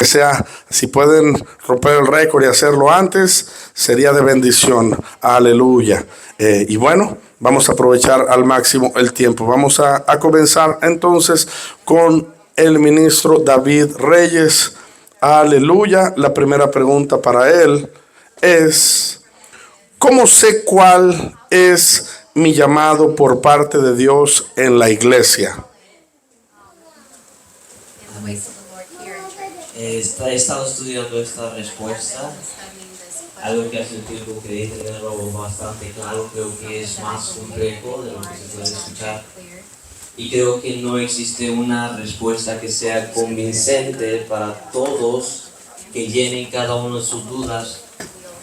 sea, si pueden romper el récord y hacerlo antes, sería de bendición. Aleluya. Y bueno, vamos a aprovechar al máximo el tiempo. Vamos a comenzar entonces con el ministro David Reyes. Aleluya. La primera pregunta para él es: ¿cómo sé cuál es mi llamado por parte de Dios en la iglesia? He estado estudiando esta respuesta, algo que hace tiempo creí tenerlo bastante claro. Creo que es más complejo de lo que se puede escuchar, y creo que no existe una respuesta que sea convincente para todos, que llenen cada uno de sus dudas,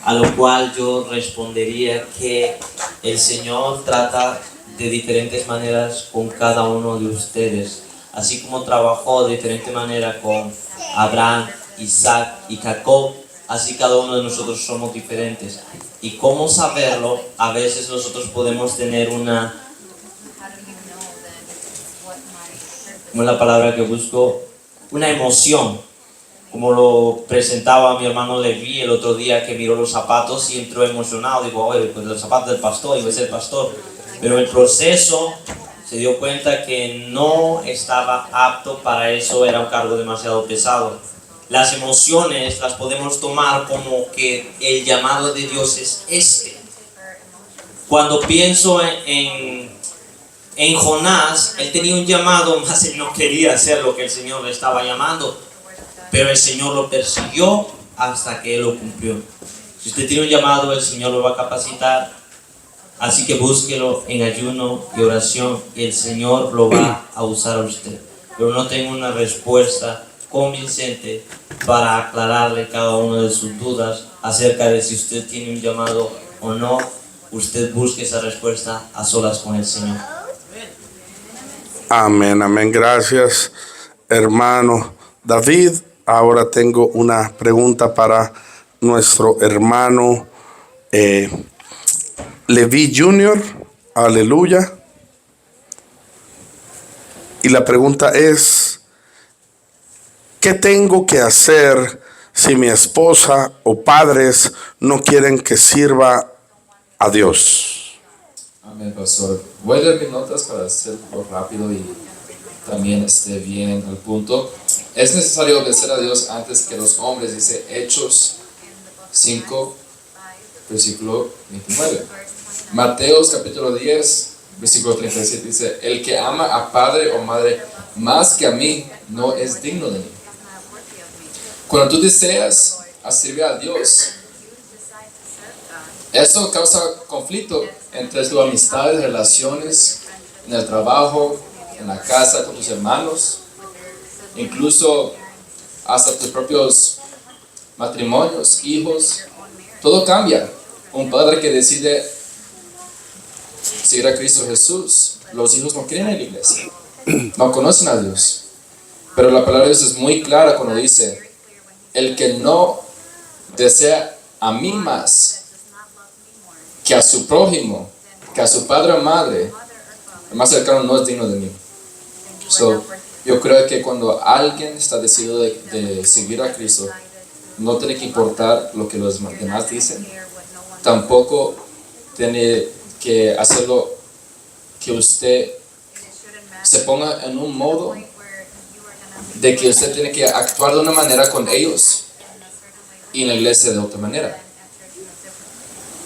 a lo cual yo respondería que el Señor trata de diferentes maneras con cada uno de ustedes, así como trabajó de diferente manera con Abraham, Isaac y Jacob. Así cada uno de nosotros somos diferentes. ¿Y cómo saberlo? A veces nosotros podemos tener una, ¿cómo es la palabra que busco? Una emoción, como lo presentaba mi hermano Levi el otro día, que miró los zapatos y entró emocionado. Digo, oye, pues los zapatos del pastor, iba a ser pastor. Pero en el proceso se dio cuenta que no estaba apto para eso, era un cargo demasiado pesado. Las emociones las podemos tomar como que el llamado de Dios es este. Cuando pienso en Jonás, él tenía un llamado, más él no quería hacer lo que el Señor le estaba llamando, pero el Señor lo persiguió hasta que él lo cumplió. Si usted tiene un llamado, el Señor lo va a capacitar. Así que búsquelo en ayuno y oración, y el Señor lo va a usar a usted. Pero no tengo una respuesta convincente para aclararle cada una de sus dudas acerca de si usted tiene un llamado o no. Usted busque esa respuesta a solas con el Señor. Amén, amén. Gracias, hermano David. Ahora tengo una pregunta para nuestro hermano Levi Jr. Aleluya. Y la pregunta es: ¿qué tengo que hacer si mi esposa o padres no quieren que sirva a Dios? Amén, pastor. Voy a leer mis notas para hacerlo rápido y también esté bien al punto. Es necesario obedecer a Dios antes que los hombres, dice Hechos 5, versículo 29. Mateos capítulo 10, versículo 37 dice: el que ama a padre o madre más que a mí no es digno de mí. Cuando tú deseas servir a Dios, eso causa conflicto entre tus amistades, relaciones, en el trabajo, en la casa, con tus hermanos, incluso hasta tus propios matrimonios, hijos. Todo cambia. Un padre que decide seguir a Cristo Jesús, los hijos no creen en la iglesia, no conocen a Dios. Pero la palabra de Dios es muy clara cuando dice: el que no desea a mí más que a su prójimo, que a su padre o madre, el más cercano, no es digno de mí. Yo creo que cuando alguien está decidido de seguir a Cristo, no tiene que importar lo que los demás dicen. Tampoco tiene que hacerlo que usted se ponga en un modo de que usted tiene que actuar de una manera con ellos y en la iglesia de otra manera.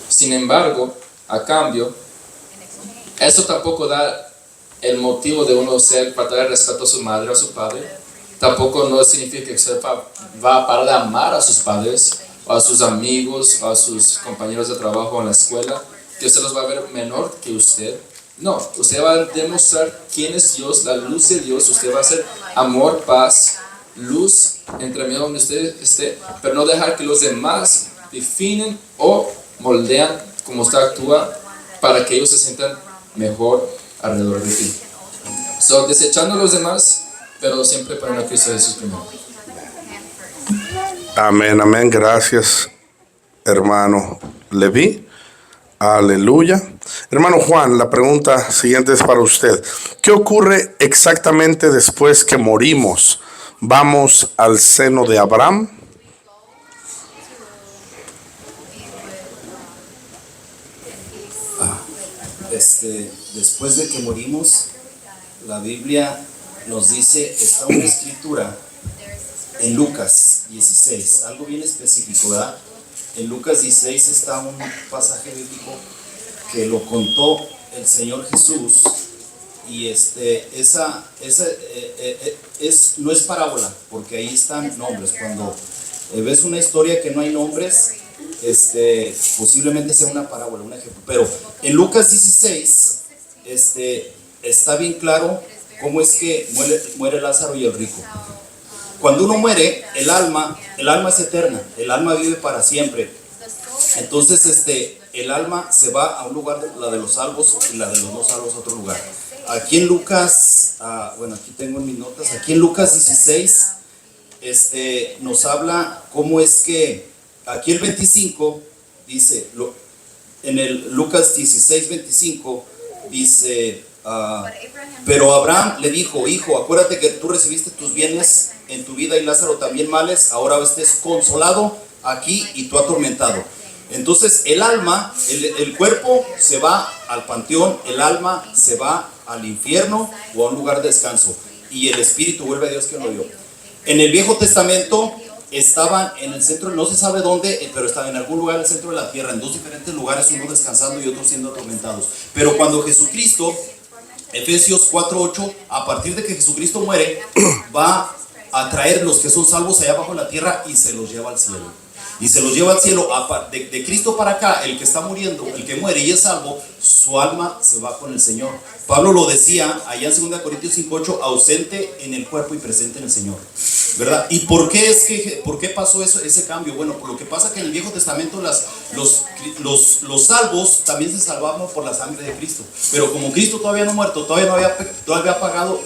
Sin embargo, a cambio, eso tampoco da el motivo de uno ser para dar respeto a su madre o a su padre. Tampoco no significa que usted va a parar de amar a sus padres o a sus amigos o a sus compañeros de trabajo en la escuela, que usted los va a ver menor que usted. No, usted va a demostrar quién es Dios, la luz de Dios. Usted va a hacer amor, paz, luz entre medio donde usted esté, pero no dejar que los demás definen o moldean cómo usted actúa para que ellos se sientan mejor alrededor de ti. Desechando a los demás, pero siempre poniendo a Cristo Jesús primero. Amén, amén. Gracias, hermano Levi. Aleluya. Hermano Juan, la pregunta siguiente es para usted. ¿Qué ocurre exactamente después que morimos? Vamos al seno de Abraham. Después de que morimos, la Biblia nos dice, está una escritura en Lucas 16, algo bien específico, ¿verdad? En Lucas 16 está un pasaje bíblico que lo contó el Señor Jesús, y no es parábola, porque ahí están nombres. Cuando ves una historia que no hay nombres, posiblemente sea una parábola, un ejemplo. Pero en Lucas 16 está bien claro cómo es que muere Lázaro y el rico. Cuando uno muere, el alma es eterna, el alma vive para siempre. Entonces el alma se va a un lugar, la de los salvos, y la de los no salvos a otro lugar. Aquí en Lucas, aquí tengo en mis notas, aquí en Lucas 16 nos habla cómo es que aquí el 25 dice, en el Lucas 16, 25 dice, pero Abraham le dijo, hijo, acuérdate que tú recibiste tus bienes en tu vida y Lázaro también males, ahora estés consolado aquí y tú atormentado. Entonces el alma, el cuerpo se va al panteón, el alma se va al infierno o a un lugar de descanso, y el espíritu vuelve a Dios que lo dio. En el Viejo Testamento estaban en el centro, no se sabe dónde, pero estaban en algún lugar del centro de la tierra, en dos diferentes lugares, uno descansando y otro siendo atormentados. Pero cuando Jesucristo, Efesios 4:8, a partir de que Jesucristo muere, va a traer los que son salvos allá abajo en la tierra y se los lleva al cielo. Y se los lleva al cielo. De Cristo para acá, el que está muriendo, el que muere y es salvo, su alma se va con el Señor. Pablo lo decía allá en 2 Corintios 5:8, ausente en el cuerpo y presente en el Señor, ¿verdad? ¿Y por qué pasó ese cambio? Bueno, por lo que pasa que en el Viejo Testamento los salvos también se salvaban por la sangre de Cristo. Pero como Cristo todavía no muerto, todavía había pagado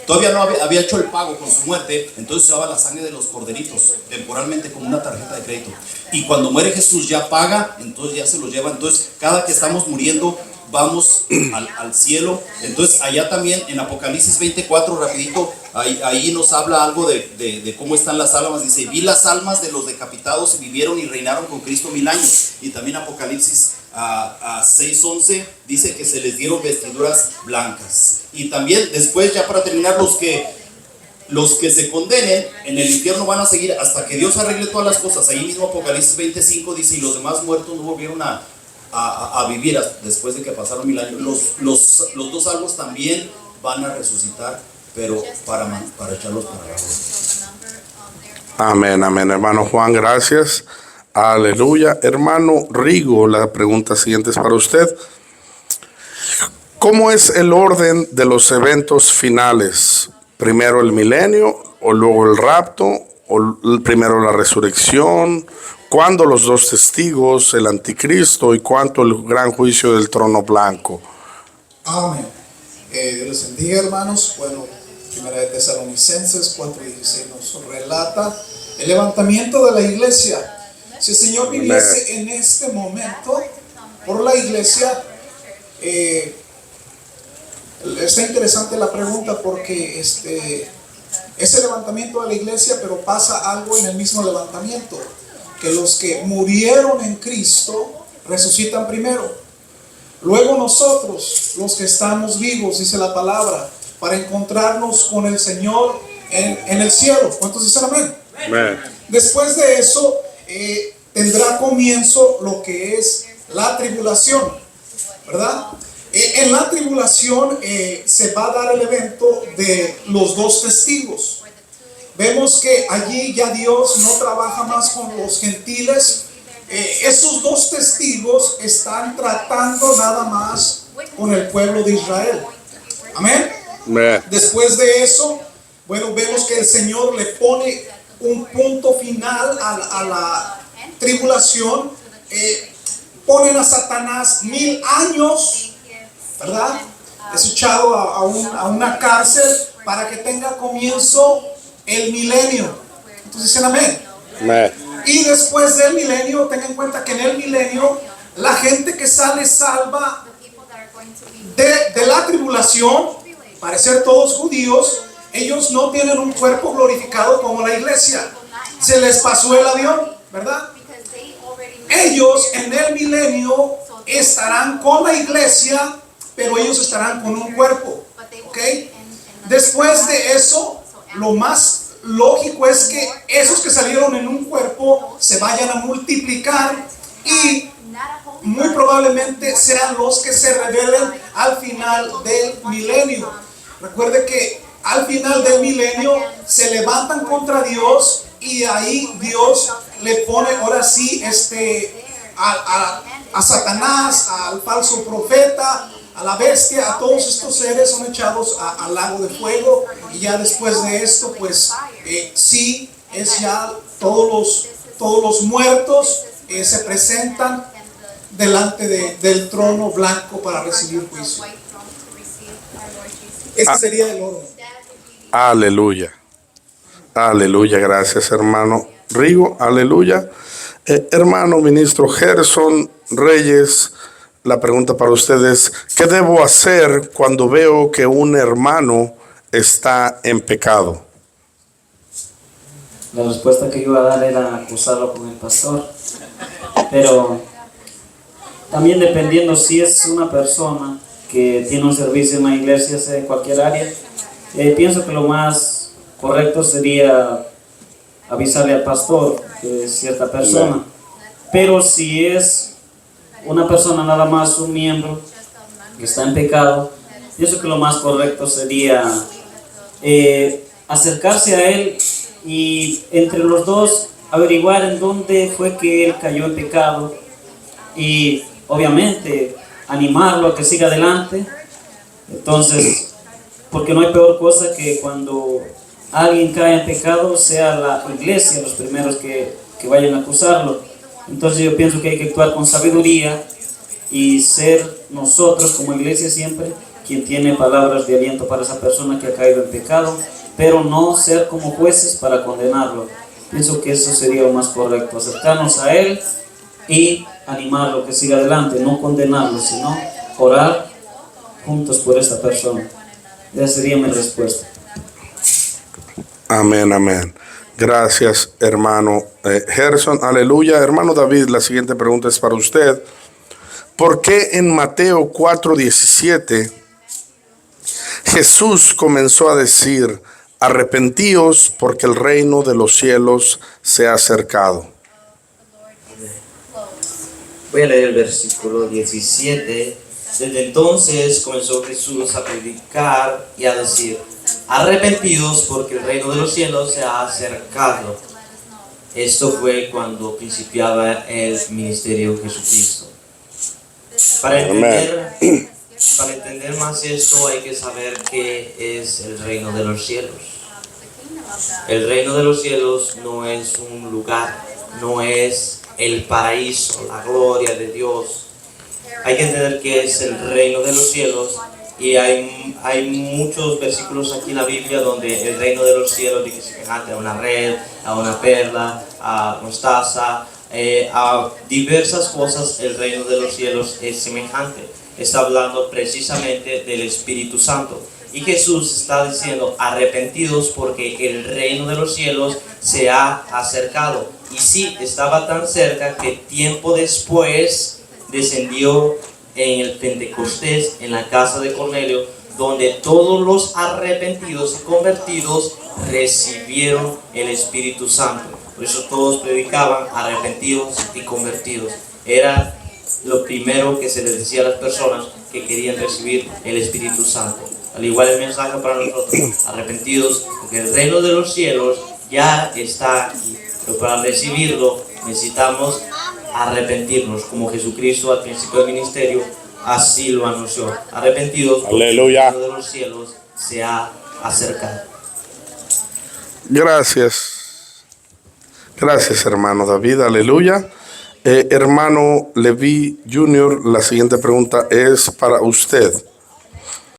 todavía no había hecho el pago con su muerte, entonces se usaba la sangre de los corderitos temporalmente como una tarjeta de crédito. Y cuando muere Jesús ya paga, entonces ya se los lleva. Entonces cada que estamos muriendo vamos al cielo. Entonces allá también en Apocalipsis 24, rapidito, ahí nos habla algo de cómo están las almas. Dice, vi las almas de los decapitados y vivieron y reinaron con Cristo 1000 años. Y también Apocalipsis 6:11 dice que se les dieron vestiduras blancas. Y también después, ya para terminar, los que se condenen en el infierno van a seguir hasta que Dios arregle todas las cosas. Ahí mismo Apocalipsis 20:5 dice, y los demás muertos no volvieron a vivir después de que pasaron 1000 años. Los dos salvos también van a resucitar, pero para echarlos para abajo. Amén, amén, hermano Juan, gracias. Aleluya. Hermano Rigo, la pregunta siguiente es para usted. ¿Cómo es el orden de los eventos finales? ¿Primero el milenio o luego el rapto? ¿O primero la resurrección? ¿Cuándo los dos testigos, el anticristo y cuánto el gran juicio del trono blanco? Amén. Dios les bendiga, hermanos. Bueno, Primera de Tesalonicenses 4:16 nos relata el levantamiento de la iglesia. Si el Señor viviese en este momento por la iglesia, está interesante la pregunta porque ese levantamiento de la iglesia, pero pasa algo en el mismo levantamiento, que los que murieron en Cristo resucitan primero. Luego nosotros, los que estamos vivos, dice la palabra, para encontrarnos con el Señor en el cielo. ¿Cuántos dicen amén? Amén. Después de eso tendrá comienzo lo que es la tribulación, ¿verdad? En la tribulación se va a dar el evento de los dos testigos. Vemos que allí ya Dios no trabaja más con los gentiles. Esos dos testigos están tratando nada más con el pueblo de Israel. Amén. Después de eso, bueno, vemos que el Señor le pone un punto final a la tribulación. Ponen a Satanás 1000 años, ¿verdad? Es echado a una cárcel para que tenga comienzo el milenio. Entonces dicen amén. Y después del milenio, tengan en cuenta que en el milenio la gente que sale salva de la tribulación, para ser todos judíos, ellos no tienen un cuerpo glorificado como la iglesia. Se les pasó el avión, ¿verdad? Ellos en el milenio estarán con la iglesia, pero ellos estarán con un cuerpo, ¿ok? Después de eso, lo más lógico es que esos que salieron en un cuerpo se vayan a multiplicar y muy probablemente sean los que se rebelen al final del milenio. Recuerde que al final del milenio se levantan contra Dios y ahí Dios le pone ahora sí a Satanás, al falso profeta, a la bestia, a todos estos seres son echados al lago de fuego. Y ya después de esto pues sí es ya todos los muertos se presentan delante del trono blanco para recibir juicio. Este sería el orden. Aleluya. Aleluya. Gracias, hermano Rigo. Aleluya. Hermano ministro Gerson Reyes, la pregunta para ustedes: ¿qué debo hacer cuando veo que un hermano está en pecado? La respuesta que yo iba a dar era acusarlo con el pastor, pero también dependiendo si es una persona que tiene un servicio en la iglesia, sea en cualquier área, pienso que lo más correcto sería avisarle al pastor que es cierta persona. Pero si es una persona nada más, un miembro que está en pecado, pienso que lo más correcto sería acercarse a él y entre los dos averiguar en dónde fue que él cayó en pecado y obviamente animarlo a que siga adelante. Entonces, porque no hay peor cosa que cuando alguien cae en pecado sea la iglesia los primeros que vayan a acusarlo. Entonces yo pienso que hay que actuar con sabiduría y ser nosotros como iglesia siempre quien tiene palabras de aliento para esa persona que ha caído en pecado, pero no ser como jueces para condenarlo. Pienso que eso sería lo más correcto, acercarnos a él y animarlo que siga adelante, no condenarlo, sino orar juntos por esta persona. Esa sería mi respuesta. Amén, amén. Gracias, hermano Gerson. Aleluya. Hermano David, la siguiente pregunta es para usted. ¿Por qué en Mateo 4:17 Jesús comenzó a decir: arrepentíos porque el reino de los cielos se ha acercado? Voy a leer el versículo 17. Desde entonces comenzó Jesús a predicar y a decir: arrepentidos porque el reino de los cielos se ha acercado. Esto fue cuando principiaba el ministerio de Jesucristo. Para entender más esto hay que saber qué es el reino de los cielos. El reino de los cielos no es un lugar, no es el paraíso, la gloria de Dios. Hay que entender qué es el reino de los cielos y hay muchos versículos aquí en la Biblia donde el reino de los cielos dice semejante a una red, a una perla, a mostaza, a diversas cosas. El reino de los cielos es semejante. Está hablando precisamente del Espíritu Santo. Y Jesús está diciendo: arrepentidos porque el reino de los cielos se ha acercado. Y sí, estaba tan cerca que tiempo después descendió en el Pentecostés, en la casa de Cornelio, donde todos los arrepentidos y convertidos recibieron el Espíritu Santo. Por eso todos predicaban arrepentidos y convertidos. Era lo primero que se les decía a las personas que querían recibir el Espíritu Santo. Al igual el mensaje para nosotros: arrepentidos porque el reino de los cielos ya está aquí. Pero para recibirlo necesitamos arrepentirnos, como Jesucristo al principio del ministerio así lo anunció: arrepentidos porque el reino de los cielos se ha acercado. Gracias. Gracias, hermano David. Aleluya. Hermano Levi Jr., la siguiente pregunta es para usted.